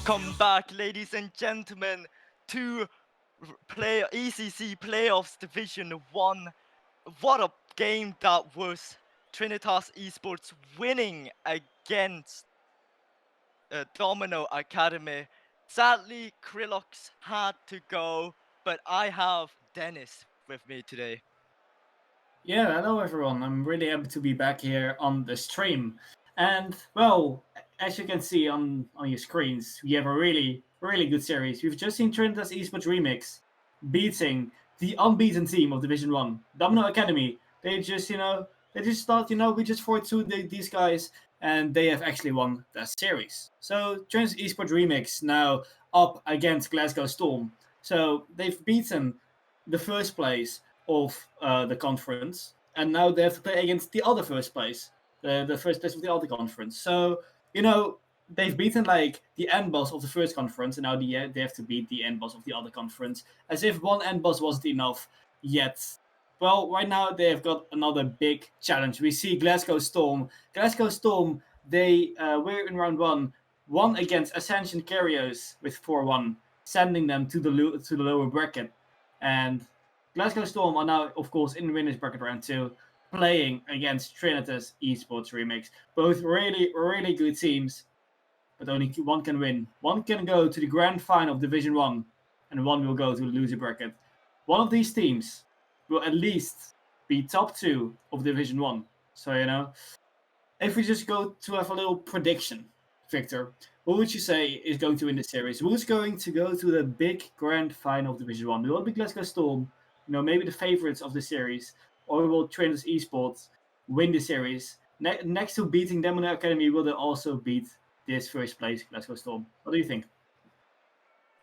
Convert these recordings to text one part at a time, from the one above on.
Welcome back, ladies and gentlemen, to play ECC Playoffs Division 1. What a game that was. Trinitas eSports winning against Domino Academy. Sadly, Krillox had to go, but I have Dennis with me today. Yeah, hello everyone. I'm really happy to be back here on the stream. And well, as you can see on your screens, we have a really good series. We've just seen Trinitas eSports Remix beating the unbeaten team of Division 1, Domino Academy. They just thought, we just fought these guys and they have actually won that series. So Trinitas eSports Remix now up against Glasgow Storm. So they've beaten the first place of the conference, and now they have to play against the other first place, the first place of the other conference. So they've beaten like the end boss of the first conference, and now they have to beat the end boss of the other conference, as if one end boss wasn't enough yet. Well, right now they have got another big challenge. We see Glasgow Storm. Glasgow Storm, they were in round one, won against Ascension Carriers with 4-1, sending them to the lower bracket. And Glasgow Storm are now, of course, in the winners bracket round 2, playing against Trinitas eSports Remix. Both really good teams, but only one can win. One can go to the grand final of Division 1, and one will go to the loser bracket. One of these teams will at least be top 2 of Division 1. So, if we just go to have a little prediction, Victor, what would you say is going to win the series? Who's going to go to the big grand final of Division 1? Will it be Glasgow Storm? Maybe the favorites of the series, or will Trinitas eSports win the series? Next to beating Domino Academy, will they also beat this first place, Glasgow Storm? What do you think?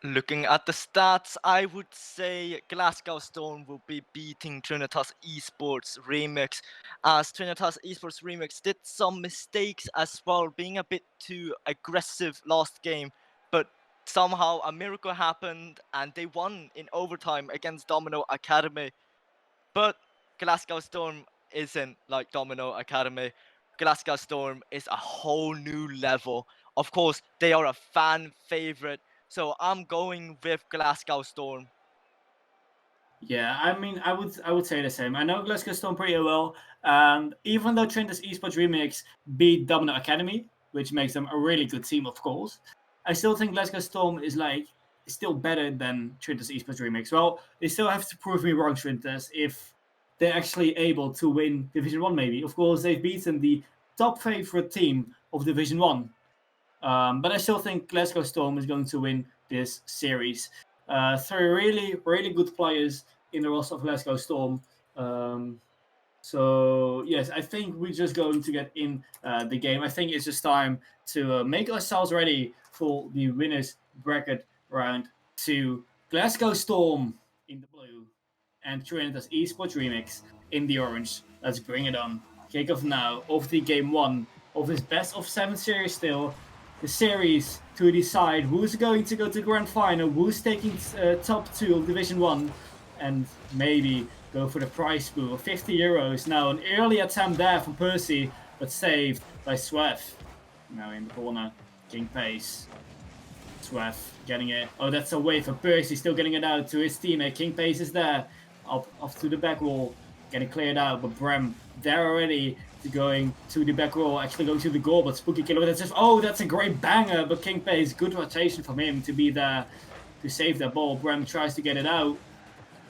Looking at the stats, I would say Glasgow Storm will be beating Trinitas eSports Remix, as Trinitas eSports Remix did some mistakes as well, being a bit too aggressive last game, but somehow a miracle happened and they won in overtime against Domino Academy. But Glasgow Storm isn't like Domino Academy. Glasgow Storm is a whole new level. Of course, they are a fan favorite, so I'm going with Glasgow Storm. Yeah, I mean, I would say the same. I know Glasgow Storm pretty well, and even though Trinitas eSports Remix beat Domino Academy, which makes them a really good team, of course, I still think Glasgow Storm is still better than Trinitas eSports Remix. Well, they still have to prove me wrong, Trinitas, if they're actually able to win Division 1, maybe. Of course, they've beaten the top favorite team of Division 1. But I still think Glasgow Storm is going to win this series. 3 really good players in the roster of Glasgow Storm. So yes, I think we're just going to get in the game. I think it's just time to make ourselves ready for the winners bracket round 2. Glasgow Storm in the blue and Trinitas eSports Remix in the orange. Let's bring it on. Kick off now of the game 1 of this best of 7 series still. The series to decide who's going to go to the grand final, who's taking top 2 of Division 1, and maybe go for the prize pool of 50 euros. Now an early attempt there from Percy, but saved by Sweff. Now in the corner, King Pace. Sweff getting it. Oh, that's a wave for Percy, still getting it out to his teammate. King Pace is there, up to the back wall, getting cleared out, but Brem there already. Going to the back row, actually going to the goal, but Spooky Killer, that's a great banger, but King Pace, good rotation from him to be there to save that ball. Brem tries to get it out,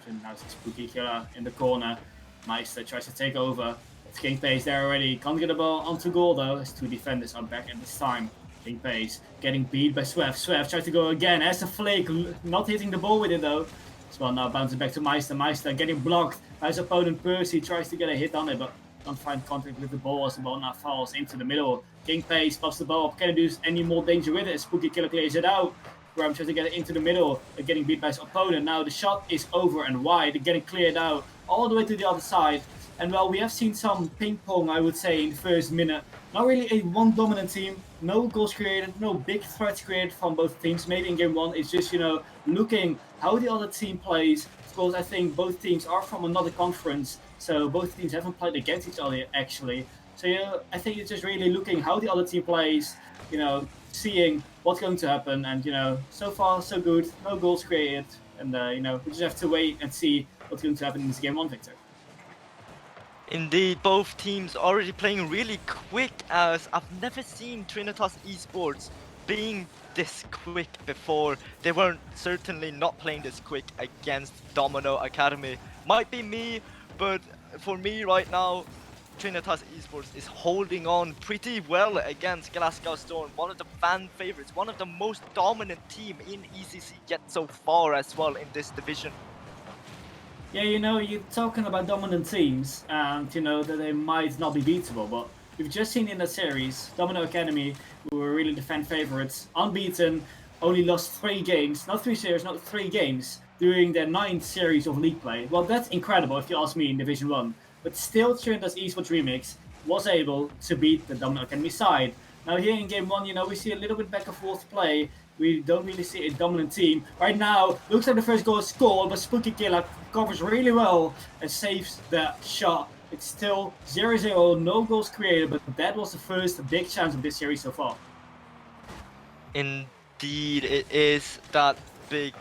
and now it's Spooky Killer in the corner. Meister tries to take over, it's King Pace there already, can't get the ball onto goal though, as 2 defenders are back at this time. King Pace getting beat by Sweff. Sweff tries to go again, has a flake, not hitting the ball with it though. As well, now bounces back to Meister. Meister getting blocked by his opponent Percy, tries to get a hit on it, but can't find contact with the ball as the ball now falls into the middle. King Pace pops the ball up, can't do any more danger with it. Spooky Killer clears it out. Graham tries to get it into the middle, getting beat by his opponent. Now the shot is over and wide, getting cleared out all the way to the other side. And well, we have seen some ping pong, I would say, in the first minute. Not really a one dominant team, no goals created, no big threats created from both teams. Maybe in game 1, it's just, looking how the other team plays. Of course, I think both teams are from another conference, so both teams haven't played against each other actually. So I think it's just really looking how the other team plays, seeing what's going to happen. And so far so good, no goals created, and we just have to wait and see what's going to happen in this game one, Victor. Indeed, both teams already playing really quick, as I've never seen Trinitas eSports being this quick before. They weren't certainly not playing this quick against Domino Academy. Might be me, but for me right now, Trinitas eSports is holding on pretty well against Glasgow Storm, one of the fan favorites, one of the most dominant team in ECC yet so far as well in this division. Yeah, you're talking about dominant teams, and that they might not be beatable, but we've just seen in the series, Domino Academy, who were really the fan favorites, unbeaten, only lost 3 games, not 3 series, not 3 games, during their 9th series of league play. Well, that's incredible if you ask me in Division 1, but still Trinitas eSports Remix was able to beat the Domino Academy side. Now here in game 1, we see a little bit back and forth play. We don't really see a dominant team. Right now, looks like the first goal is scored, but Spooky Killer covers really well and saves the shot. It's still 0-0, no goals created, but that was the first big chance of this series so far. Indeed, it is that big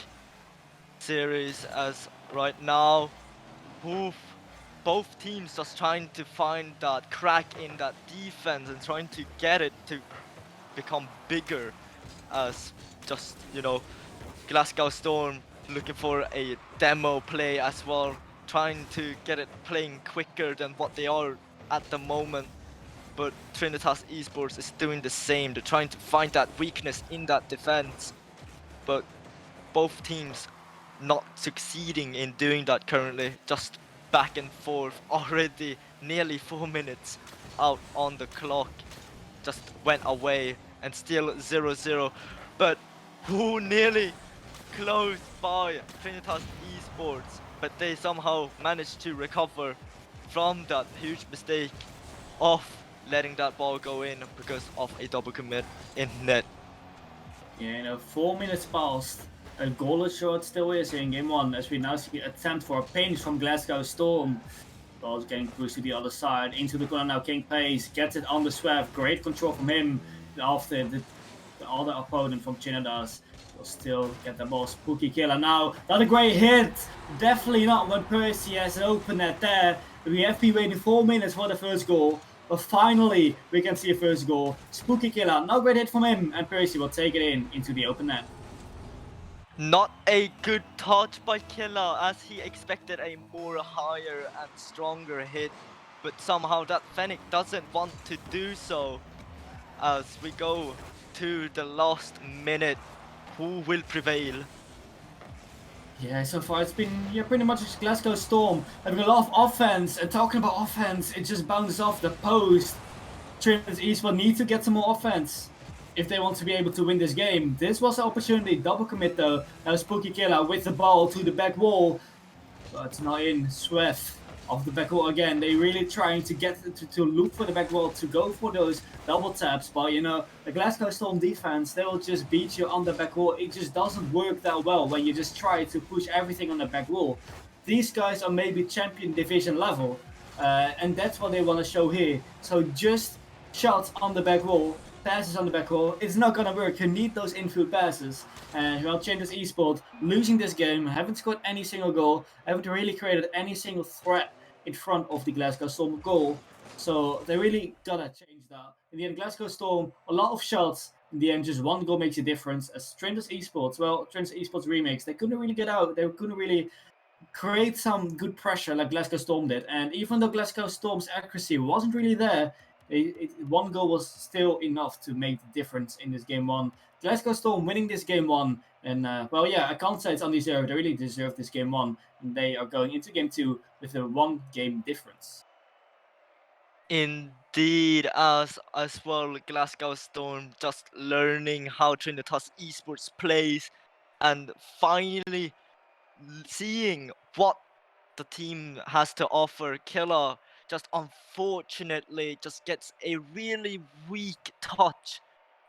series, as right now, both teams just trying to find that crack in that defense and trying to get it to become bigger, as just, Glasgow Storm looking for a demo play as well, trying to get it playing quicker than what they are at the moment. But Trinitas eSports is doing the same. They're trying to find that weakness in that defense, but both teams not succeeding in doing that currently. Just back and forth, already nearly 4 minutes out on the clock. Just went away and still 0-0. But who nearly close by Trinitas eSports, but they somehow managed to recover from that huge mistake of letting that ball go in because of a double commit in net. Yeah, 4 minutes passed. A goalless short still is in game 1, as we now see an attempt for a pinch from Glasgow Storm. Ball's getting pushed to the other side, into the corner now. King Pace gets it on the swerve. Great control from him after the other opponent from Trinitas will still get the ball. Spooky Killer now. Not a great hit. Definitely not when Percy has an open net there. We have been waiting 4 minutes for the first goal. But finally, we can see a first goal. Spooky Killer, not great hit from him. And Percy will take it into the open net. Not a good touch by Killer, as he expected a more higher and stronger hit. But somehow that Fennec doesn't want to do so. As we go to the last minute, who will prevail? Yeah, so far it's been pretty much just Glasgow Storm having a lot of offense. And talking about offense, it just bounces off the post. Trinitas eSports need to get some more offense if they want to be able to win this game. This was an opportunity, double commit though. Now Spooky Killer with the ball to the back wall. But it's not in. Swift off the back wall again. They really trying to get to look for the back wall, to go for those double taps. But the Glasgow Storm defense, they will just beat you on the back wall. It just doesn't work that well when you just try to push everything on the back wall. These guys are maybe champion division level, and that's what they want to show here. So just shots on the back wall, passes on the back wall, it's not gonna work. You need those infield passes. And Trinitas eSports losing this game, haven't scored any single goal, haven't really created any single threat in front of the Glasgow Storm goal. So they really gotta change that. In the end, Glasgow Storm, a lot of shots. In the end, just one goal makes a difference. As Trinitas eSports Remakes, they couldn't really get out. They couldn't really create some good pressure like Glasgow Storm did. And even though Glasgow Storm's accuracy wasn't really there, one goal was still enough to make the difference in this game 1. Glasgow Storm winning this game 1, and I can't say it's undeserved. They really deserve this game 1, and they are going into game 2 with a 1 game difference. Indeed, as well, Glasgow Storm just learning how Trinitas eSports plays and finally seeing what the team has to offer. Killer just unfortunately just gets a really weak touch,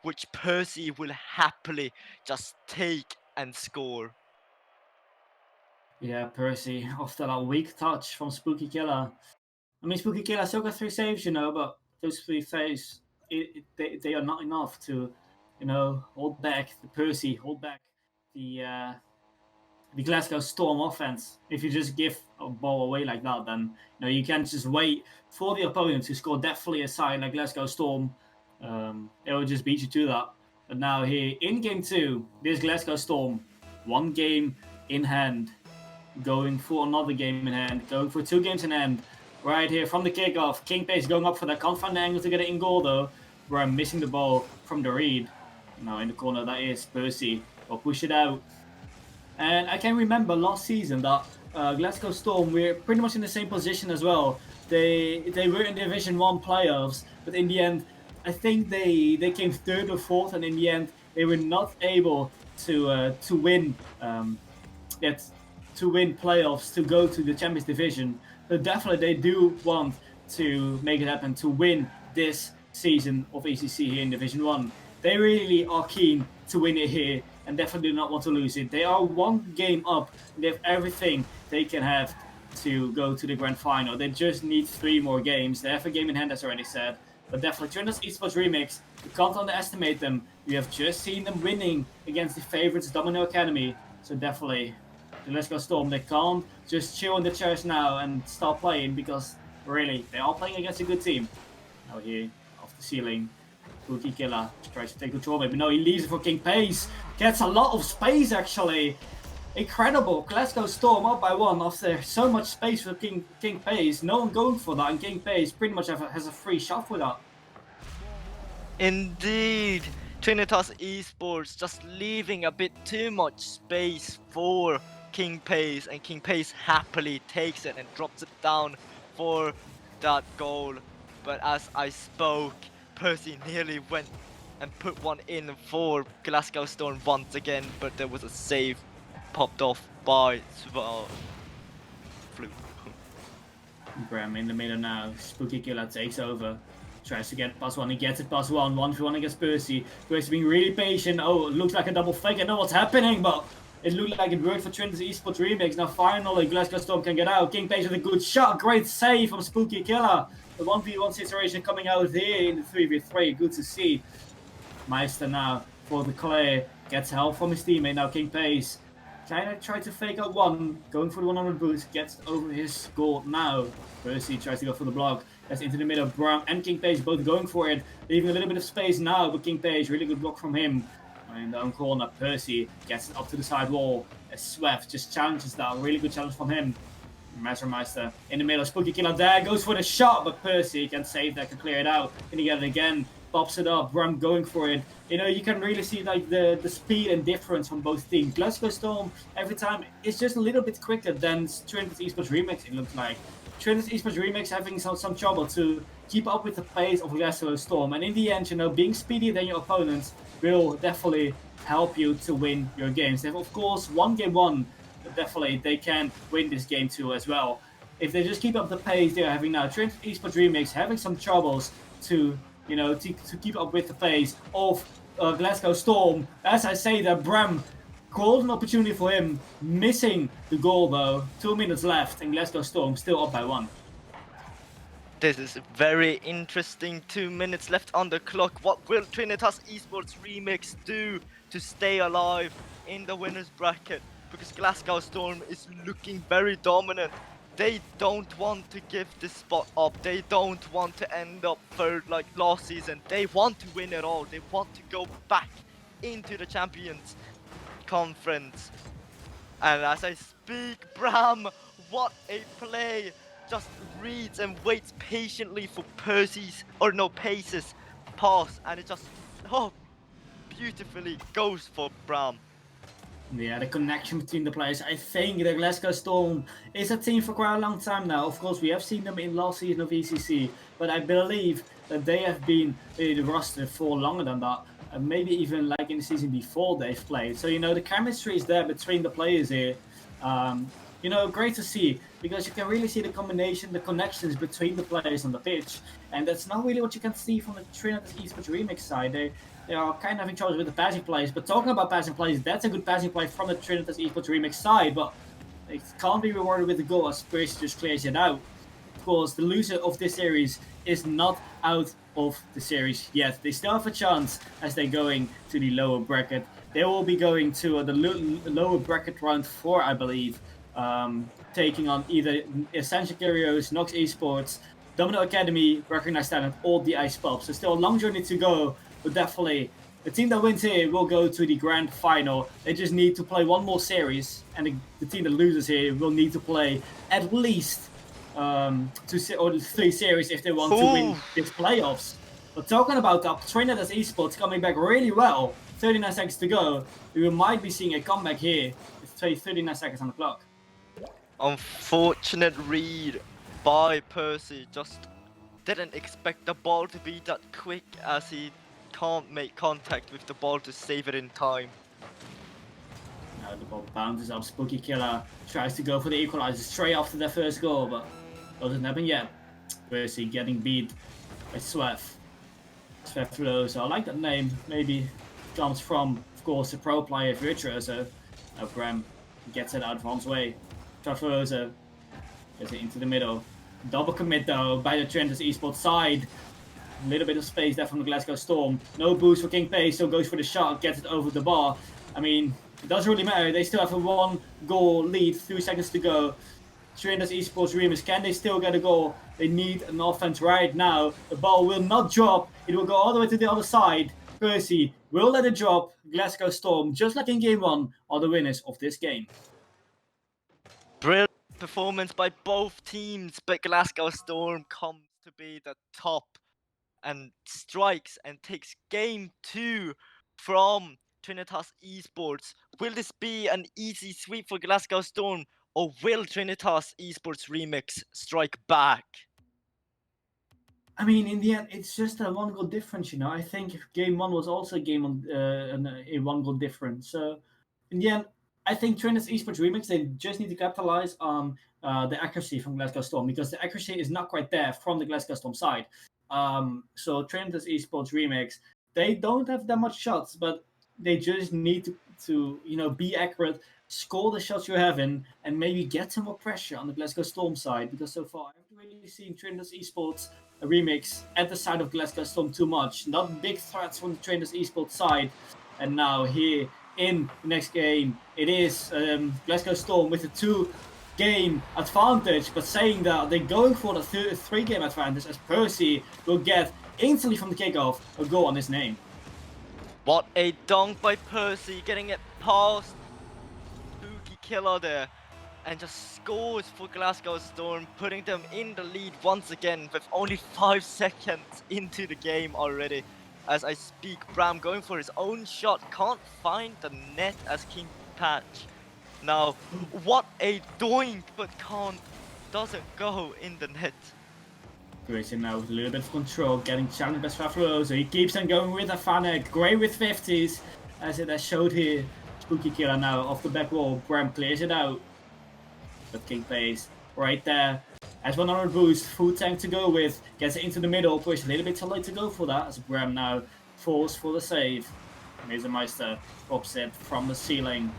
which Percy will happily just take and score. Yeah, Percy, after that weak touch from Spooky Killer. I mean, Spooky Killer still got 3 saves, but those 3 saves, they are not enough to hold back the Percy, hold back the Glasgow Storm offense. If you just give a ball away like that, then you can't just wait for the opponent to score definitely a side like Glasgow Storm. It will just beat you to that. But now here in game 2, this Glasgow Storm, 1 game in hand, going for another game in hand, going for 2 games in hand. Right here from the kickoff, King Pace going up for that, can't find the angle to get it in goal though. We're missing the ball from the read. Now in the corner, that is Percy. Will push it out. And I can remember last season that Glasgow Storm were pretty much in the same position as well. They were in Division 1 playoffs, but in the end, I think they came 3rd or 4th, and in the end, they were not able to win to win playoffs to go to the Champions Division. But definitely, they do want to make it happen to win this season of ECC here in Division 1. They really are keen to win it here and definitely do not want to lose it. They are 1 game up. They have everything they can have to go to the grand final. They just need 3 more games. They have a game in hand, as already said. But definitely, Trinitas eSports Remix, you can't underestimate them. You have just seen them winning against the favorites, Domino Academy. So definitely, the Glasgow Storm, they can't just chill in the chairs now and stop playing, because really, they are playing against a good team. Now here, off the ceiling, Spooky Killer tries to take control, but no, he leaves it for King Pace. Gets a lot of space, actually. Incredible. Glasgow Storm up by 1 after so much space for King Pace. No one going for that, and King Pace pretty much has a free shot for that. Indeed. Trinitas eSports just leaving a bit too much space for King Pace, and King Pace happily takes it and drops it down for that goal. But as I spoke, Percy nearly went and put one in for Glasgow Storm once again, but there was a save popped off by Fluke. Bram in the middle now. Spooky Killer takes over. Tries to get past 1. He gets it past 1. 1v1 against Percy. Percy being really patient. Oh, it looks like a double fake. I know what's happening, but it looked like it worked for Trinitas eSports Remix. Now finally, Glasgow Storm can get out. King Pace with a good shot. Great save from Spooky Killer. The 1v1 situation coming out here in the 3v3. Good to see. Meister now for the clear. Gets help from his teammate. Now King Pace try to fake out 1. Going for the 100 boost. Gets over his goal now. Percy tries to go for the block. That's into the middle. Brown and King Pace both going for it. Leaving a little bit of space now, but King Pace, really good block from him. In the own corner, Percy gets it up to the side wall. Swept just challenges that. Really good challenge from him. Meister in the middle. Spooky Killer there. Goes for the shot, but Percy can save that, can clear it out. Can he get it again? Pops it up. Bram going for it. You can really see like the speed and difference from both teams. Glasgow Storm, every time, it's just a little bit quicker than Trinitas eSports Remix, it looks like. Trinitas eSports Remix having some trouble to keep up with the pace of Glasgow Storm. And in the end, being speedier than your opponents will definitely help you to win your games. They have, of course, won game 1, but definitely they can win this game 2 as well. If they just keep up the pace they're having now, Trinitas eSports Remix having some troubles to keep up with the pace of Glasgow Storm. As I say that, Bram, golden opportunity for him, missing the goal though. 2 minutes left and Glasgow Storm still up by 1. This is very interesting. 2 minutes left on the clock. What will Trinitas eSports Remix do to stay alive in the winners bracket? Because Glasgow Storm is looking very dominant. They don't want to give this spot up. They don't want to end up 3rd like last season. They want to win it all. They want to go back into the Champions Conference. And as I speak, Bram, what a play! Just reads and waits patiently for Pace's pass, and it just beautifully goes for Bram. Yeah, the connection between the players. I think the Glasgow Storm is a team for quite a long time now. Of course, we have seen them in last season of ECC, but I believe that they have been in the roster for longer than that. Maybe even like in the season before they've played. So, the chemistry is there between the players here. Great to see, because you can really see the combination, the connections between the players on the pitch. And that's not really what you can see from the Trinitas eSports Remix side. They are kind of having troubles with the passing plays. But talking about passing plays, that's a good passing play from the Trinitas eSports Remix side. But it can't be rewarded with the goal as Percy just clears it out. Of course, the loser of this series is not out of the series yet. They still have a chance as they're going to the lower bracket. They will be going to the lower bracket round 4, I believe, taking on either Essential Curios, Nox Esports, Domino Academy, Recognized Talent, or the Ice Pub. So still a long journey to go, but definitely the team that wins here will go to the grand final. They just need to play one more series, and the team that loses here will need to play at least 2 or 3 series if they want to win this playoffs. But talking about that, Trinitas eSports coming back really well. 39 seconds to go. We might be seeing a comeback here with 39 seconds on the clock. Unfortunate read by Percy. Just didn't expect the ball to be that quick, as he can't make contact with the ball to save it in time. Now the ball bounces up. Spooky Killer tries to go for the equalizer straight after their first goal, but doesn't happen yet. Percy getting beat by Sweff. Virtuoso, I like that name. Maybe comes from, of course, a pro player, Virtuoso. Now Graham gets it out of harm's way. Virtuoso gets it into the middle. Double commit though by the Trinitas eSports side. A little bit of space there from the Glasgow Storm. No boost for King Pace, so goes for the shot, gets it over the bar. I mean, it doesn't really matter. They still have a 1-goal lead, 3 seconds to go. Trinitas eSports Remix, can they still get a goal? They need an offense right now. The ball will not drop. It will go all the way to the other side. Percy will let it drop. Glasgow Storm, just like in game 1, are the winners of this game. Brilliant performance by both teams, but Glasgow Storm comes to be the top and strikes and takes game 2 from Trinitas eSports. Will this be an easy sweep for Glasgow Storm, or will Trinitas eSports Remix strike back? I mean, in the end, it's just a 1-goal difference, you know. I think game 1 was also a game on a 1-goal difference. So, in the end, I think Trinitas eSports Remix, they just need to capitalize on the accuracy from Glasgow Storm, because the accuracy is not quite there from the Glasgow Storm side. So Trinitas eSports Remix, they don't have that much shots, but they just need to be accurate, score the shots you're having, and maybe get some more pressure on the Glasgow Storm side, because so far I haven't really seen Trinitas eSports Remix at the side of Glasgow Storm too much. Not big threats from the Trinitas eSports side. And now here in the next game, it is Glasgow Storm with a 2-game advantage, but saying that they're going for the 3-game advantage, as Percy will get instantly from the kickoff a goal on his name. What a dunk by Percy, getting it past Spooky Killer there, and just scores for Glasgow Storm, putting them in the lead once again with only 5 seconds into the game already. As I speak, Bram going for his own shot, can't find the net as King Patch. Now, what a doink, but doesn't go in the net. Grayson now with a little bit of control, getting challenged by Swaffalo, so he keeps on going with a Fanek. Gray with 50s, as it has showed here. Spooky Killer now off the back wall. Bram clears it out. But King Pace right there. Has 100 boost, full tank to go with. Gets it into the middle, push a little bit too late to go for that, as Bram now falls for the save. Meistermeister pops it from the ceiling.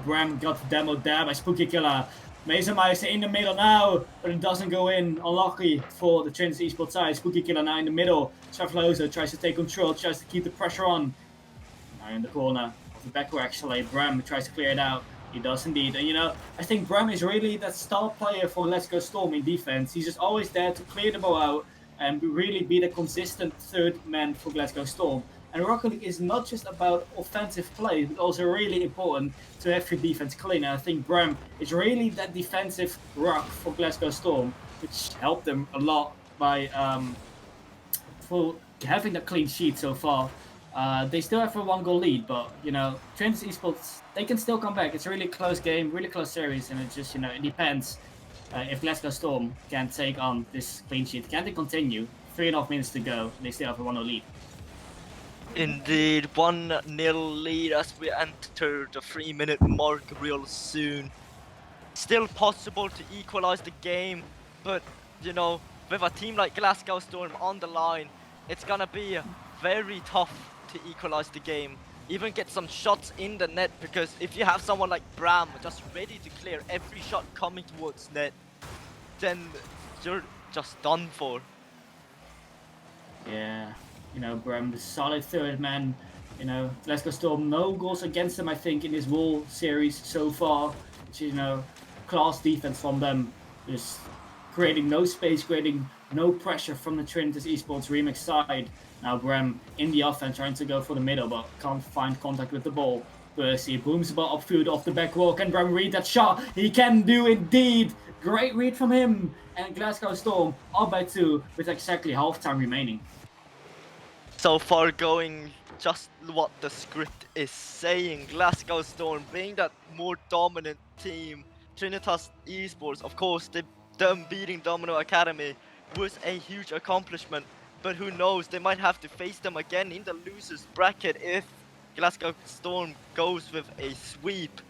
Bram got demoed there by Spooky Killer. Meistermeister in the middle now, but it doesn't go in. Unlucky for the Trinitas eSports side. Spooky Killer now in the middle. Swaffaloso tries to take control, tries to keep the pressure on. Now in the corner of the back row actually. Bram tries to clear it out. He does indeed. And I think Bram is really that star player for Glasgow Storm in defense. He's just always there to clear the ball out and really be the consistent third man for Glasgow Storm. And Rocket League is not just about offensive play, but also really important to have your defense clean. And I think Bram is really that defensive rock for Glasgow Storm, which helped them a lot by for having that clean sheet so far. They still have a 1-goal lead, but Trinitas eSports, they can still come back. It's a really close game, really close series, and it just it depends if Glasgow Storm can take on this clean sheet. Can they continue? 3.5 minutes to go, and they still have a 1-0 lead. Indeed, 1-0 lead as we enter the 3-minute mark real soon. Still possible to equalize the game, but with a team like Glasgow Storm on the line, it's gonna be very tough to equalize the game. Even get some shots in the net, because if you have someone like Bram just ready to clear every shot coming towards net, then you're just done for. Yeah, Brem, the solid third man. Glasgow Storm, no goals against them, I think, in this whole series so far. Which is, class defense from them. Just creating no space, creating no pressure from the Trinitas eSports Remix side. Now Brem in the offense trying to go for the middle, but can't find contact with the ball. Percy booms the ball upfield off the back wall. Can Brem read that shot? He can do indeed. Great read from him. And Glasgow Storm up by 2 with exactly half-time remaining. So far going just what the script is saying. Glasgow Storm being that more dominant team. Trinitas eSports, of course, them beating Domino Academy was a huge accomplishment. But who knows, they might have to face them again in the losers bracket if Glasgow Storm goes with a sweep.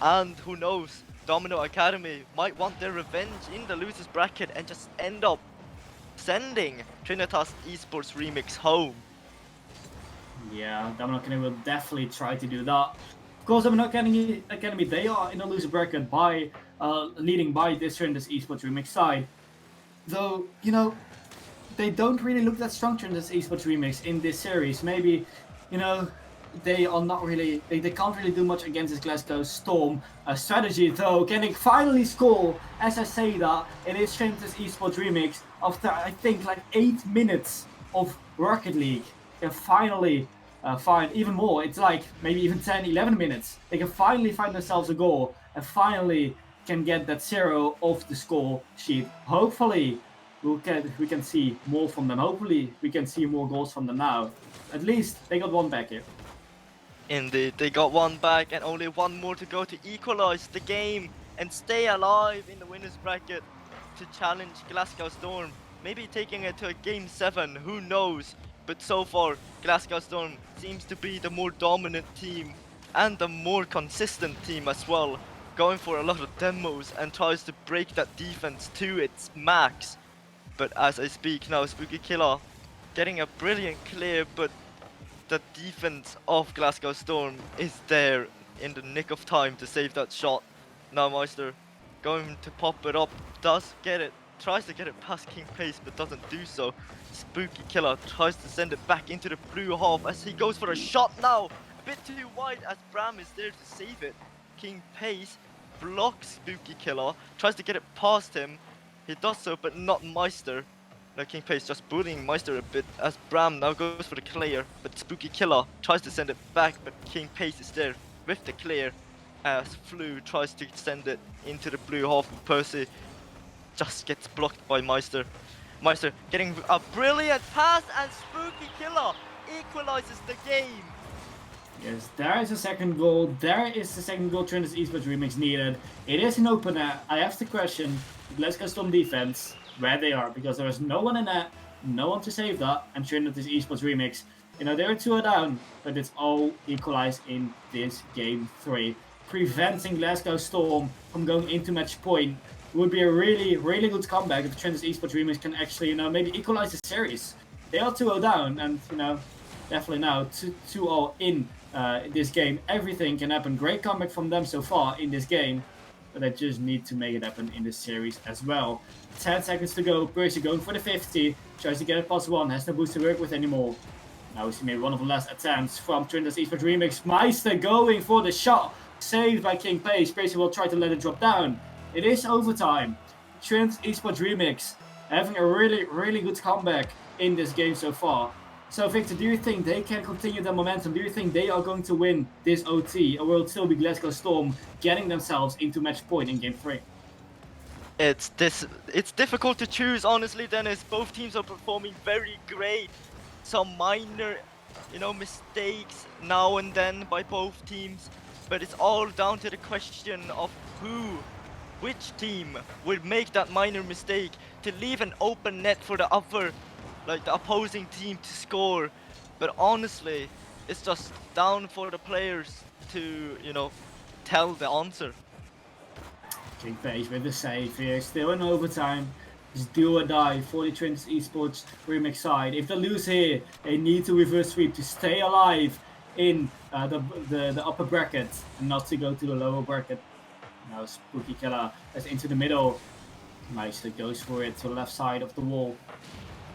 And who knows, Domino Academy might want their revenge in the losers bracket and just end up sending Trinitas eSports Remix home. Yeah, Domino Academy will definitely try to do that. Of course, Domino Academy, they are in the loser bracket by leading by this Trinitas eSports Remix side. Though, they don't really look that strong, Trinitas eSports Remix, in this series. Maybe, they are not really, they can't really do much against this Glasgow Storm strategy, though. Can they finally score? As I say that, it is Trinitas eSports Remix after, I think, like 8 minutes of Rocket League. Can finally find even more. It's like maybe even 10, 11 minutes. They can finally find themselves a goal and finally can get that 0 off the score sheet. Hopefully, we can see more from them. Hopefully, we can see more goals from them now. At least they got one back here. Indeed, they got one back and only one more to go to equalize the game and stay alive in the winners bracket to challenge Glasgow Storm. Maybe taking it to a game 7, who knows? But so far, Glasgow Storm seems to be the more dominant team and the more consistent team as well, going for a lot of demos and tries to break that defense to its max. But as I speak now, Spooky Killer getting a brilliant clear, but the defense of Glasgow Storm is there in the nick of time to save that shot. Now Meister going to pop it up, does get it, tries to get it past King Pace but doesn't do so. Spooky Killer tries to send it back into the blue half as he goes for a shot now. A bit too wide as Bram is there to save it. King Pace blocks Spooky Killer, tries to get it past him. He does so, but not Meister. Now King Pace just bullying Meister a bit as Bram now goes for the clear, but Spooky Killer tries to send it back, but King Pace is there with the clear as Flu tries to send it into the blue half, but Percy just gets blocked by Meister. Meister getting a brilliant pass and Spooky Killer equalizes the game. Yes, there is a second goal. There is the second goal Trinitas eSports Remix needed. It is an opener. I have to question Glasgow Storm defense, where they are, because there is no one in there, no one to save that, and Trinitas eSports Remix. They're 2 down, but it's all equalized in this game 3. Preventing Glasgow Storm from going into match point would be a really, really good comeback if Trinitas eSports Remix can actually, maybe equalize the series. They are 2-0 down, and, definitely now 2-0 in this game. Everything can happen. Great comeback from them so far in this game, but they just need to make it happen in this series as well. 10 seconds to go. Percy going for the 50. Tries to get it past 1. Has no boost to work with anymore. Now we see maybe one of the last attempts from Trinitas eSports Remix. Meister going for the shot. Saved by King Pace. Percy will try to let it drop down. It is overtime. Trinitas eSports Remix having a really, really good comeback in this game so far. So Victor, do you think they can continue the momentum? Do you think they are going to win this OT, or will it still be Glasgow Storm getting themselves into match point in game 3? It's difficult to choose, honestly, Dennis. Both teams are performing very great. Some minor, mistakes now and then by both teams, but it's all down to the question of which team will make that minor mistake to leave an open net for the opposing team to score. But honestly, it's just down for the players to, tell the answer. King Pace with the save here, still in overtime. It's do or die for the Trinitas eSports Remix side. If they lose here, they need to reverse sweep to stay alive in the upper bracket and not to go to the lower bracket. Now Spooky Killer is into the middle. Meister goes for it to the left side of the wall.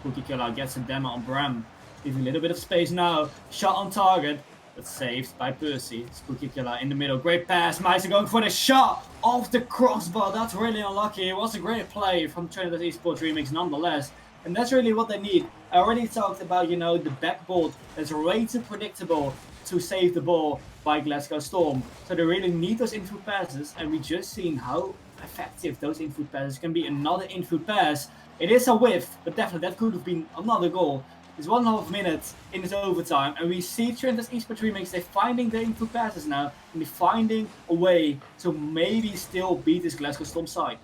Spooky Killer gets a demo on Bram. Leaving a little bit of space now. Shot on target, but saved by Percy. Spooky Killer in the middle. Great pass. Meister going for the shot off the crossbar. That's really unlucky. It was a great play from Trinitas eSports Remix nonetheless. And that's really what they need. I already talked about, you know, the backboard that's way too predictable to save the ball by Glasgow Storm. So they really need those infield passes, and we just seen how effective those infield passes can be. Another infield pass. It is a whiff, but definitely that could have been another goal. It's 1.5 minutes in this overtime, and we see Trinitas eSports Remix, they're finding the infield passes now, and they're finding a way to maybe still beat this Glasgow Storm side.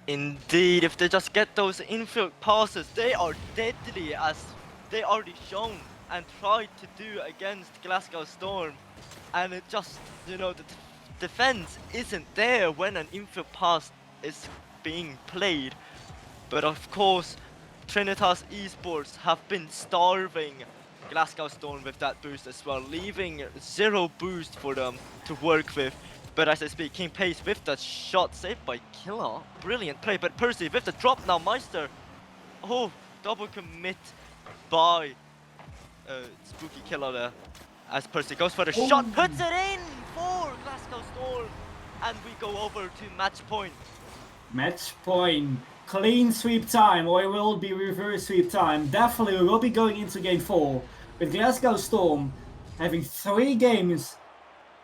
Indeed, if they just get those infield passes, they are deadly, as they already shown and tried to do against Glasgow Storm. And it just, you know, the defense isn't there when an infield pass is being played. But of course, Trinitas eSports have been starving Glasgow Storm with that boost as well, leaving 0 boost for them to work with. But as I speak, King Pace with that shot saved by Killer. Brilliant play, but Percy with the drop now, Meister. Oh, double commit by Spooky Killer there. As Percy goes for the shot, puts it in for Glasgow Storm. And we go over to match point. Match point. Clean sweep time, or it will be reverse sweep time. Definitely we will be going into game 4 with Glasgow Storm having 3 games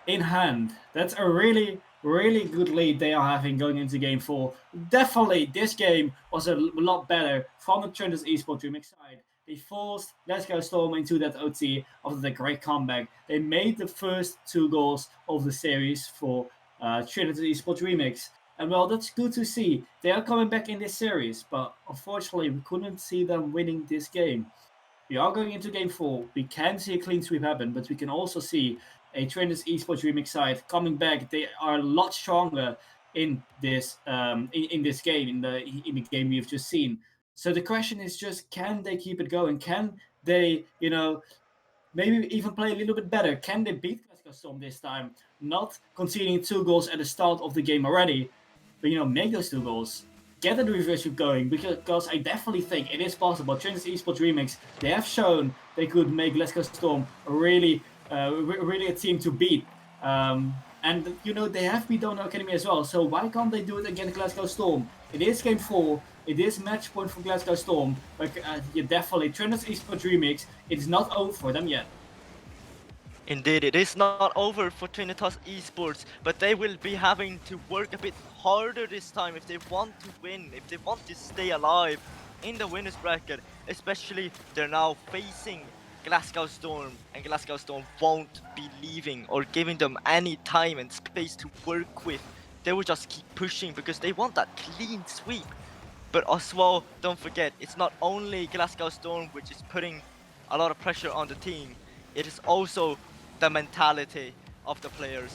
in hand. That's a really good lead they are having going into game 4. Definitely this game was a lot better from the Trinitas eSports Remix side. They forced Glasgow Storm into that OT after the great comeback. They made the first 2 goals of the series for Trinitas eSports Remix. And well, that's good to see. They are coming back in this series, but unfortunately we couldn't see them winning this game. We are going into game 4. We can see a clean sweep happen, but we can also see a Trinitas eSports Remix side coming back. They are a lot stronger in this in this game, in the game we've just seen. So the question is just, can they keep it going? Can they, you know, maybe even play a little bit better? Can they beat Glasgow Storm this time? Not conceding 2 goals at the start of the game already, but, you know, make those 2 goals. Get the reverse sweep going, because I definitely think it is possible. Trinitas eSports Remix, they have shown they could make Glasgow Storm really a team to beat. And, you know, they have beat Dono Academy as well, so why can't they do it against Glasgow Storm? It is game 4, it is match point for Glasgow Storm, but yeah, definitely, Trinitas eSports Remix, it's not over for them yet. Indeed, it is not over for Trinitas eSports, but they will be having to work a bit harder this time if they want to win, if they want to stay alive in the winners bracket. Especially, they're now facing Glasgow Storm, and Glasgow Storm won't be leaving or giving them any time and space to work with. They will just keep pushing because they want that clean sweep. But as well, don't forget, it's not only Glasgow Storm which is putting a lot of pressure on the team. It is also the mentality of the players.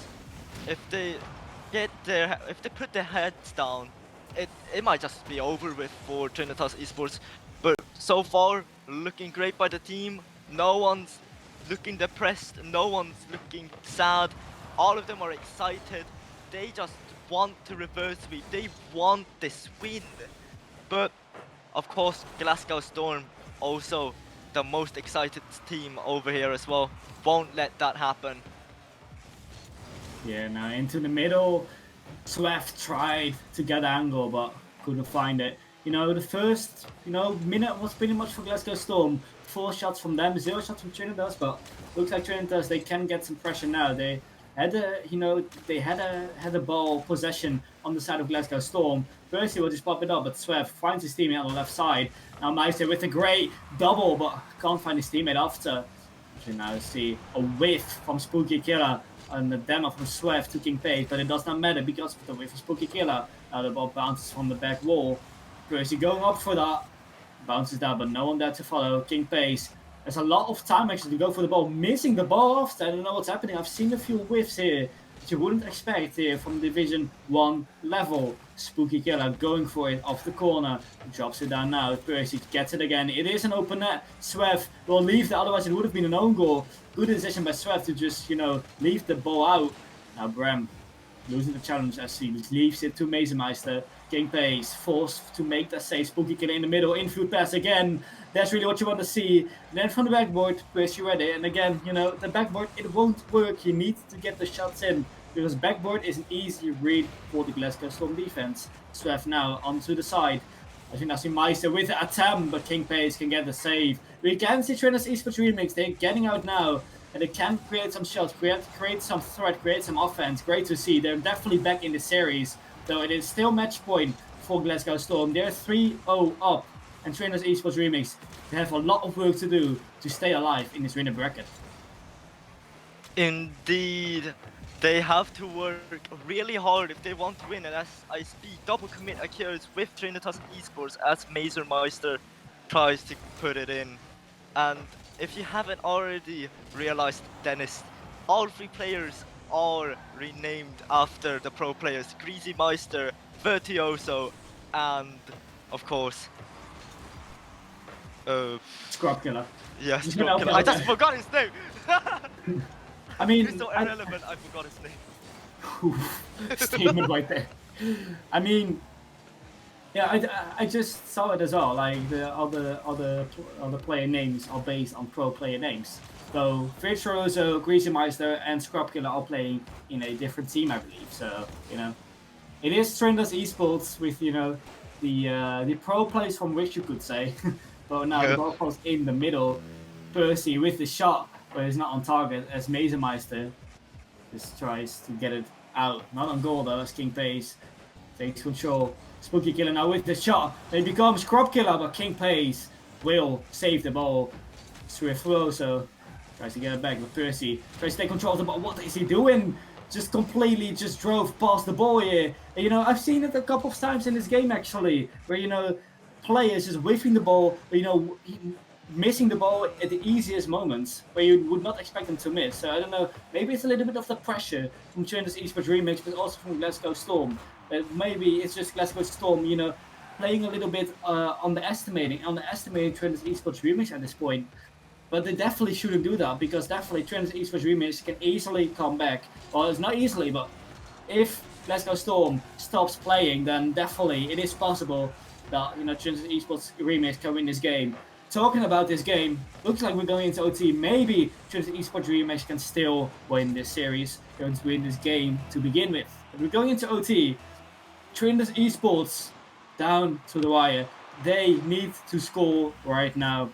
If they put their heads down, it might just be over with for Trinitas eSports. But so far, looking great by the team. No one's looking depressed, no one's looking sad. All of them are excited. They just want to reverse sweep. They want this win. But of course, Glasgow Storm also the most excited team over here as well. Won't let that happen. Yeah, now into the middle. Swift tried to get angle, but couldn't find it. You know, the first, minute was pretty much for Glasgow Storm. 4 shots from them, 0 shots from Trinitas, but looks like Trinitas, they can get some pressure now. They had a ball possession on the side of Glasgow Storm. Percy will just pop it up, but Swift finds his teammate on the left side. Now Meister with a great double, but can't find his teammate after. You now see a whiff from Spooky Killer and the demo from Swift to King Pace, but it does not matter because of the whiff of Spooky Killer. Now the ball bounces from the back wall. Percy going up for that. Bounces down, but no one there to follow. King Pace. There's a lot of time actually to go for the ball. Missing the ball after. I don't know what's happening. I've seen a few whiffs here that you wouldn't expect here from Division 1 level. Spooky Killer going for it off the corner. Drops it down now. Percy gets it again. It is an open net. Swift will leave that, otherwise it would have been an own goal. Good decision by Swift to just, leave the ball out. Now Bram losing the challenge as he leaves it to Meisemeister. King Pace forced to make that save. Spooky Killer in the middle, infield pass again. That's really what you want to see. And then from the backboard, Percy ready. And again, you know, the backboard, it won't work. You need to get the shots in because backboard is an easy read for the Glasgow Storm defense. Swift now onto the side. I think that's Meister with the attempt, but King Pace can get the save. We can see Trinitas eSports Remix. They're getting out now. And they can create some shots, create some threat, create some offense. Great to see. They're definitely back in the series, though it is still match point for Glasgow Storm. They're 3-0 up, and Trinitas eSports Remix, they have a lot of work to do to stay alive in this winner bracket. Indeed, they have to work really hard if they want to win, and as I speak, double commit occurs with Trinitas eSports as Meisemeister tries to put it in. And if you haven't already realized, Dennis, all 3 players are renamed after the pro players: Greasy Meister, Virtuoso, and of course, Scrub Killer. Yeah, Scrub Killer. I just forgot his name! I mean, he's so irrelevant, I forgot his name. Statement right there. I mean, yeah, I just saw it as well. Like the other player names are based on pro player names. So Virtuoso, Greasy Meister, and Scrub Killer are playing in a different team, I believe. So you know, it is Trinitas eSports with the pro players from which you could say, but now the ball goes in the middle. Percy with the shot, but he's not on target as Meisemeister just tries to get it out. Not on goal though, as King Pace takes control. Spooky Killer now with the shot. They become Scrub Killer, but King Pace will save the ball. Swift-Roso tries to get it back, but Percy tries to take control of the ball. What is he doing? Just completely just drove past the ball here. And, you know, I've seen it a couple of times in this game actually, where, you know, players just whiffing the ball, you know, missing the ball at the easiest moments where you would not expect them to miss. So I don't know, maybe it's a little bit of the pressure from Trinitas eSports Remix, but also from Glasgow Storm. Maybe it's just Glasgow Storm, you know, playing a little bit underestimating Trinitas eSports Remix at this point. But they definitely shouldn't do that, because definitely Trinitas eSports Remix can easily come back. Well, it's not easily, but if Glasgow Storm stops playing, then definitely it is possible that, you know, Trinitas eSports Remix can win this game. Talking about this game, looks like we're going into OT. Maybe Trinitas eSports Remix can still win this series, going to win this game to begin with. But we're going into OT. Trinitas eSports down to the wire. They need to score right now.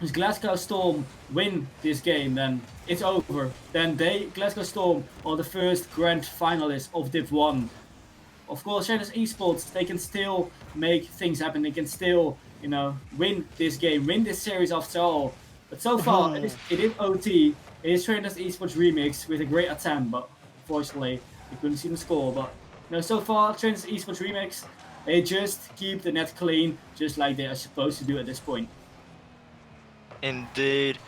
If Glasgow Storm win this game, then it's over. Then Glasgow Storm, are the first grand finalists of Div 1. Of course, Trinitas eSports, they can still make things happen. They can still, you know, win this game, win this series after all. But so far, it is OT. It is Trinitas eSports Remix with a great attempt, but unfortunately, we couldn't see the score. But you know, so far, Trinitas eSports Remix, they just keep the net clean, just like they are supposed to do at this point. Indeed,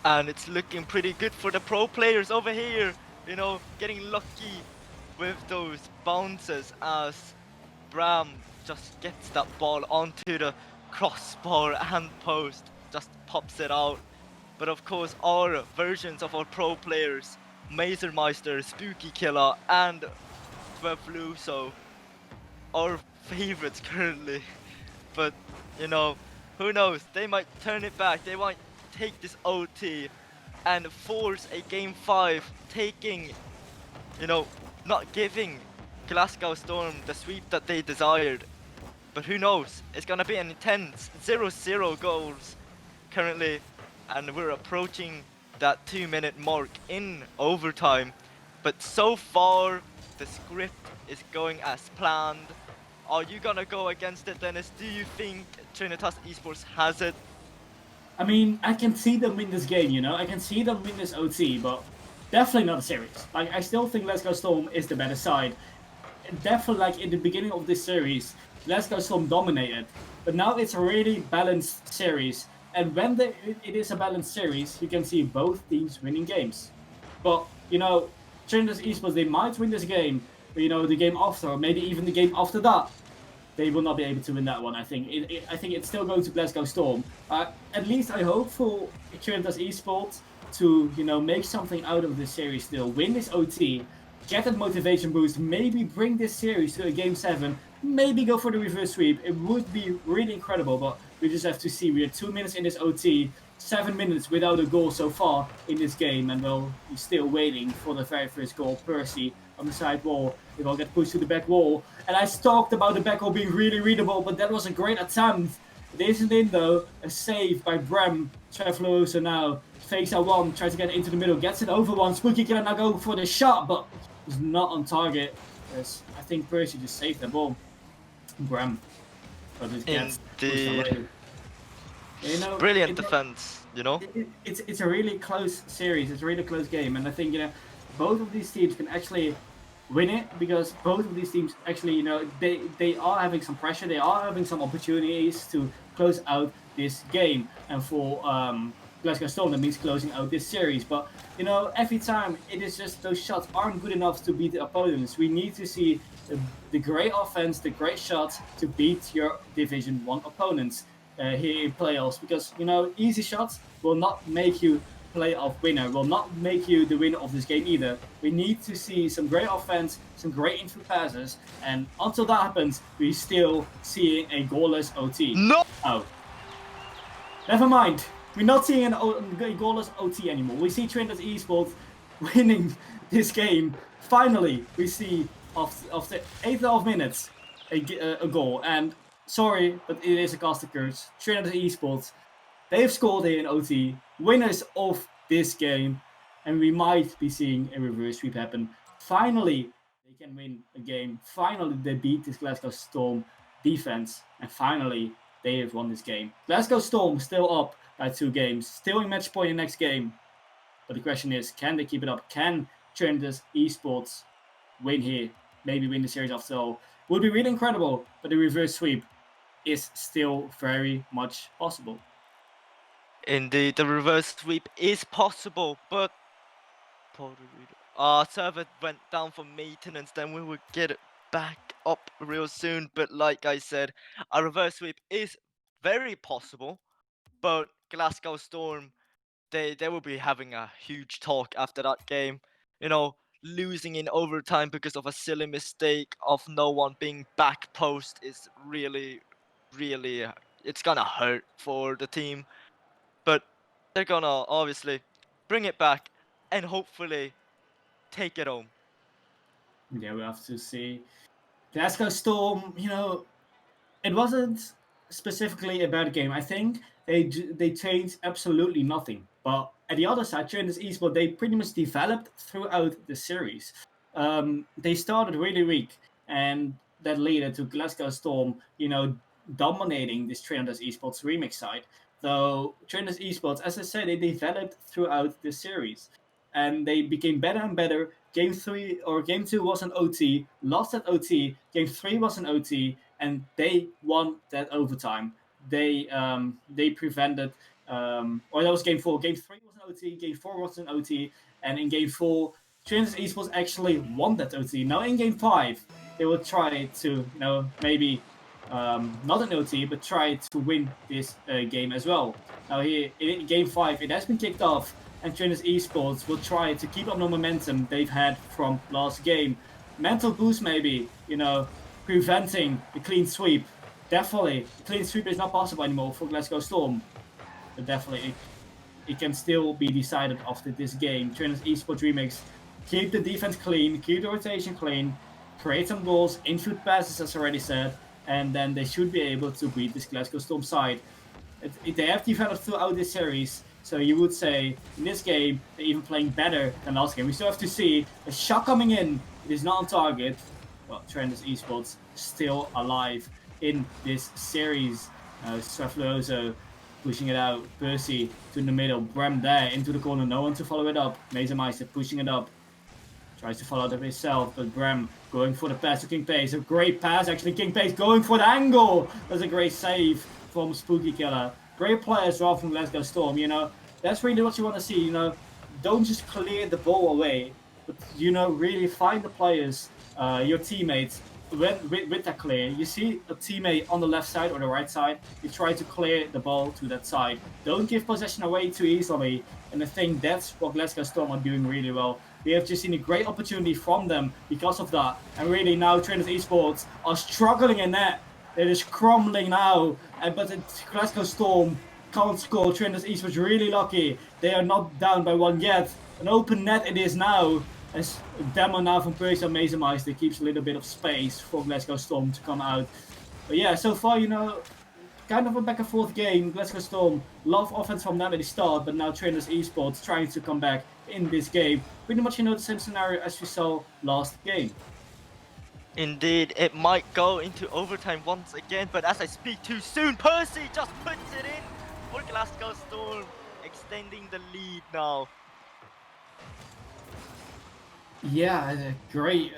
and it's looking pretty good for the pro players over here. You know, getting lucky with those bounces as Bram just gets that ball onto the crossbar and post, just pops it out. But of course, our versions of our pro players, Meisemeister, Spooky Killer, and Swift-Roso, our favorites currently. But you know, who knows? They might turn it back. They might take this OT and force a game 5, taking, you know, not giving Glasgow Storm the sweep that they desired. But who knows? It's gonna be an intense 0-0 goals currently, and we're approaching that 2-minute mark in overtime. But so far, the script is going as planned. Are you gonna go against it, Dennis? Do you think Trinitas eSports has it? I mean, I can see them win this game, you know? I can see them win this OT, but definitely not a series. Like, I still think Glasgow Storm is the better side. Definitely, like, in the beginning of this series, Glasgow Storm dominated. But now it's a really balanced series. And when it is a balanced series, you can see both teams winning games. But, you know, Trinitas eSports, they might win this game, but, you know, the game after, or maybe even the game after that, they will not be able to win that one. I think it's still going to Glasgow Storm. At least I hope for Trinitas eSports to, you know, make something out of this series still, win this OT, get that motivation boost, maybe bring this series to a Game 7, maybe go for the reverse sweep. It would be really incredible, but we just have to see. We are 2 minutes in this OT, 7 minutes without a goal so far in this game, and we're still waiting for the very first goal. Percy on the side wall, it will get pushed to the back wall. And I talked about the back wall being really readable, but that was a great attempt. It isn't in though. A save by Brem. Travelosa now fakes out one, tries to get into the middle, gets it over one. Spooky Killer now go for the shot, but is not on target. Yes, I think Percy just saved the ball. Brem. But it gets pushed away. You know, Brilliant defense, you know? It's a really close series. It's a really close game. And I think, you know, both of these teams can actually win it, because both of these teams actually, you know, they are having some pressure. They are having some opportunities to close out this game. And for Glasgow Storm, that means closing out this series. But, you know, every time it is just those shots aren't good enough to beat the opponents. We need to see the great offense, the great shots to beat your Division 1 opponents here in playoffs. Because, you know, easy shots will not make you playoff winner, will not make you the winner of this game either. We need to see some great offense, some great infield passes, and until that happens, we're still seeing a goalless OT. No! Oh. Never mind. We're not seeing a goalless OT anymore. We see Trinitas eSports winning this game. Finally, we see after 8.5 minutes a goal. And sorry, but it is a caster curse. Trinitas eSports, they've scored here in OT, winners of this game, and we might be seeing a reverse sweep happen. Finally, they can win a game. Finally, they beat this Glasgow Storm defense, and finally, they have won this game. Glasgow Storm still up by 2 games, still in match point in the next game. But the question is, can they keep it up? Can Trinitas eSports win here? Maybe win the series after all. Would be really incredible, but the reverse sweep is still very much possible. Indeed, the reverse sweep is possible, but our server went down for maintenance, then we will get it back up real soon. But like I said, a reverse sweep is very possible, but Glasgow Storm, they will be having a huge talk after that game. You know, losing in overtime because of a silly mistake of no one being back post is really, it's gonna hurt for the team. But they're gonna obviously bring it back and hopefully take it home. Yeah, we have to see. Glasgow Storm, you know, it wasn't specifically a bad game. I think they changed absolutely nothing. But at the other side, Trinitas eSports, they pretty much developed throughout the series. They started really weak, and that led to Glasgow Storm, you know, dominating this Trinitas eSports remix side. Though Trinitas eSports, as I said, they developed throughout the series, and they became better and better. Game 2 was an OT, lost at OT. Game 3 was an OT, and they won that overtime. They prevented, or that was game 4. Game 3 was an OT, game 4 was an OT, and in game 4, Trinitas eSports actually won that OT. Now in game 5, they will try to, you know, maybe not an OT, but try to win this game as well. Now here in game 5, it has been kicked off, and Trinitas eSports will try to keep up the momentum they've had from last game. Mental boost maybe, you know, preventing the clean sweep. Definitely, the clean sweep is not possible anymore for Glasgow Storm. But definitely, it can still be decided after this game. Trinitas eSports Remix, keep the defense clean, keep the rotation clean, create some goals, infield passes as already said, and then they should be able to beat this Glasgow Storm side. They have developed throughout this series, so you would say in this game they're even playing better than last game. We still have to see a shot coming in. It is not on target. Well, Trinitas eSports still alive in this series. Travelosa pushing it out. Percy to the middle. Brem there into the corner. No one to follow it up. Meister pushing it up. Tries to follow it up himself, but Brem going for the pass to King Pace. A great pass, actually. King Pace going for the angle. That's a great save from Spooky Killer. Great players rather from Glasgow Storm, you know. That's really what you want to see, you know. Don't just clear the ball away, but, you know, really find the players, your teammates, with that clear. You see a teammate on the left side or the right side, you try to clear the ball to that side. Don't give possession away too easily, and I think that's what Glasgow Storm are doing really well. We have just seen a great opportunity from them because of that. And really now Trinitas eSports are struggling in that. They're just crumbling now. But Glasgow Storm can't score. Trinitas eSports really lucky. They are not down by 1 yet. An open net it is now. As demo now from Percy and Meisemeister keeps a little bit of space for Glasgow Storm to come out. But yeah, so far, kind of a back and forth game. Glasgow Storm, love offense from them at the start, but now Trinitas eSports trying to come back in this game. Pretty much, the same scenario as we saw last game. Indeed, it might go into overtime once again, but as I speak too soon, Percy just puts it in for Glasgow Storm, extending the lead now. Yeah, great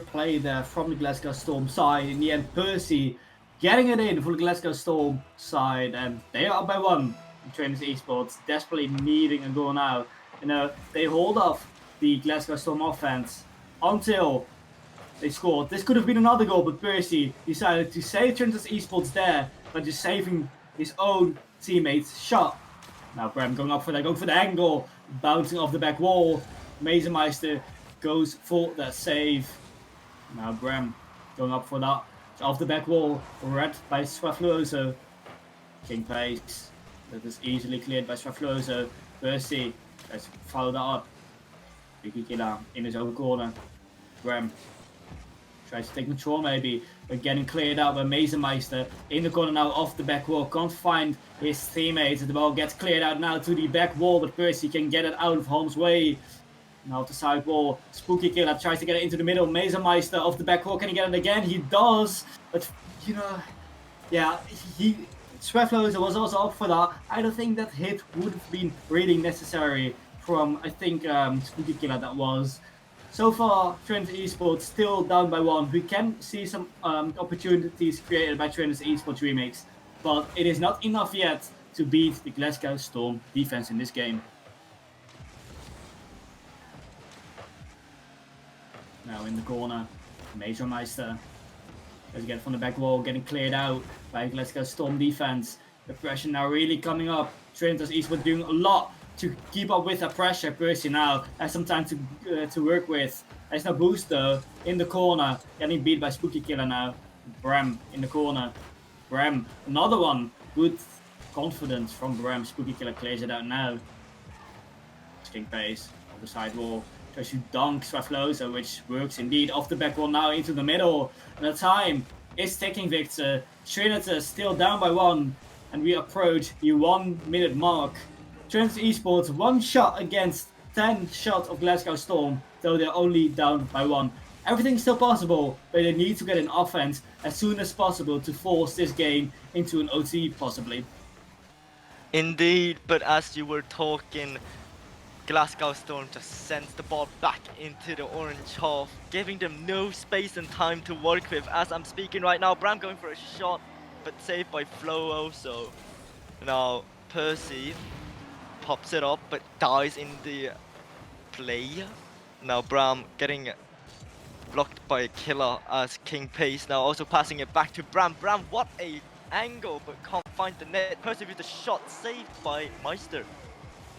play there from the Glasgow Storm side. In the end, Percy getting it in for the Glasgow Storm side, and they are up by 1. Trinitas eSports desperately needing a goal now. They hold off the Glasgow Storm offense until they scored. This could have been another goal, but Percy decided to save Trinitas eSports there by just saving his own teammate's shot. Now Bram going up for that, going for the angle, bouncing off the back wall. Meisemeister goes for that save. Now Bram going up for that. It's off the back wall, read by Swafluoso. King pace. That is easily cleared by Swafluoso. Percy tries to follow that up. Vicky Killer in his own corner. Bram tries to take control maybe, but getting cleared out by Meisemeister in the corner now off the back wall. Can't find his teammates. The ball gets cleared out now to the back wall, but Percy can get it out of harm's way. Now to side wall. Spooky Killer tries to get it into the middle. Meisemeister off the back wall. Can he get it again? He does. But, yeah, Swefloser was also up for that. I don't think that hit would have been really necessary from, I think, Spooky Killer that was. So far, Trinitas eSports still down by 1. We can see some opportunities created by Trinitas eSports remakes, but it is not enough yet to beat the Glasgow Storm defense in this game. Now in the corner, Meisemeister. Let's get from the back wall, getting cleared out by Glasgow Storm defense. The pressure now really coming up. Trinitas eSports doing a lot to keep up with that pressure. Percy now has some time to work with. There's no boost though. In the corner, getting beat by Spooky Killer now. Bram in the corner. Bram, another one. Good confidence from Bram. Spooky Killer clears it out now. King pace on the side wall. Tries to dunk Swafloser, which works indeed. Off the back wall now into the middle. And the time is ticking, Victor. Trinitas still down by 1. And we approach the 1 minute mark. Trinitas eSports 1 shot against 10 shots of Glasgow Storm, though they're only down by 1. Everything's still possible, but they need to get an offense as soon as possible to force this game into an OT possibly. Indeed, but as you were talking, Glasgow Storm just sends the ball back into the orange half, giving them no space and time to work with. As I'm speaking right now, Bram going for a shot, but saved by Flo. So now Percy pops it up, but dies in the play. Now Bram getting blocked by a killer as King Pace now also passing it back to Bram. Bram, what a angle, but can't find the net. Percy with the shot saved by Meister.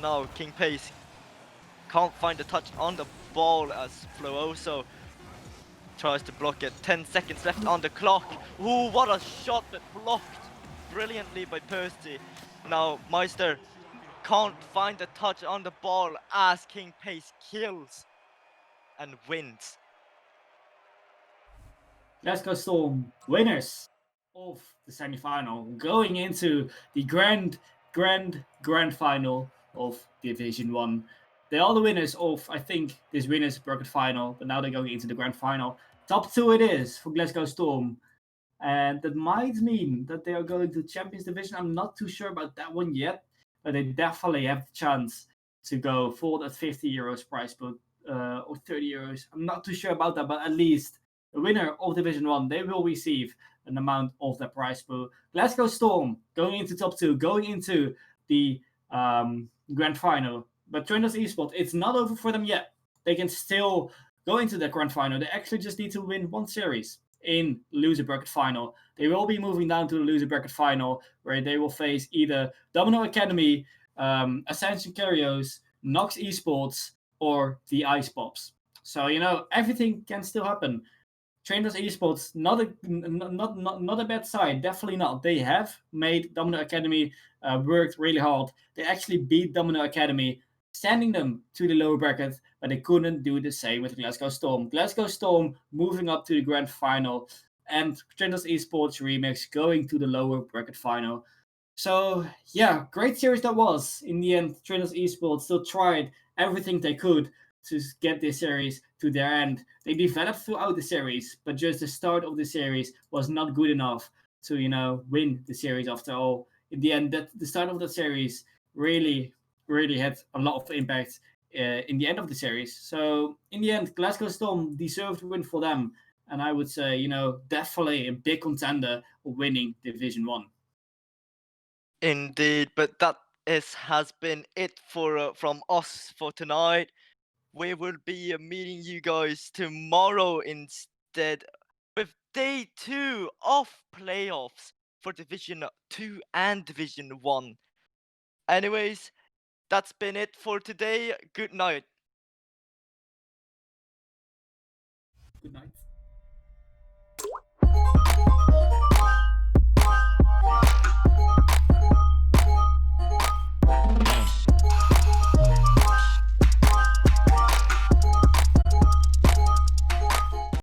Now King Pace can't find the touch on the ball as Flooso tries to block it. 10 seconds left on the clock. Ooh, what a shot, but blocked brilliantly by Percy. Now Meister can't find the touch on the ball as King Pace kills and wins. Glasgow Storm winners of the semi-final, going into the grand final of Division 1. They are the winners of, I think, this winners bracket final, but now they're going into the grand final. Top 2 it is for Glasgow Storm. And that might mean that they are going to Champions Division. I'm not too sure about that one yet, but they definitely have the chance to go for that €50 prize pool or €30. I'm not too sure about that, but at least the winner of Division 1, they will receive an amount of the prize pool. Glasgow Storm going into top 2, going into the grand final. But Trinitas eSports, it's not over for them yet. They can still go into the grand final. They actually just need to win one series in loser bracket final. They will be moving down to the loser bracket final, where they will face either Domino Academy, Ascension Curios, Nox Esports, or the ice pops. So everything can still happen. Trinitas eSports, not a bad side, definitely not. They have made Domino Academy worked really hard. They actually beat Domino Academy, sending them to the lower bracket, but they couldn't do the same with Glasgow Storm. Glasgow Storm moving up to the grand final, and Trinitas eSports Remix going to the lower bracket final. So yeah, great series that was. In the end, Trinitas eSports still tried everything they could to get this series to their end. They developed throughout the series, but just the start of the series was not good enough to win the series. After all, in the end, the start of the series really had a lot of impact in the end of the series. So in the end, Glasgow Storm deserved win for them, and I would say definitely a big contender of winning Division 1. Indeed, but that has been it for from us for tonight. We will be meeting you guys tomorrow instead with day 2 of playoffs for Division 2 and Division 1. Anyways, that's been it for today. Good night. Good night.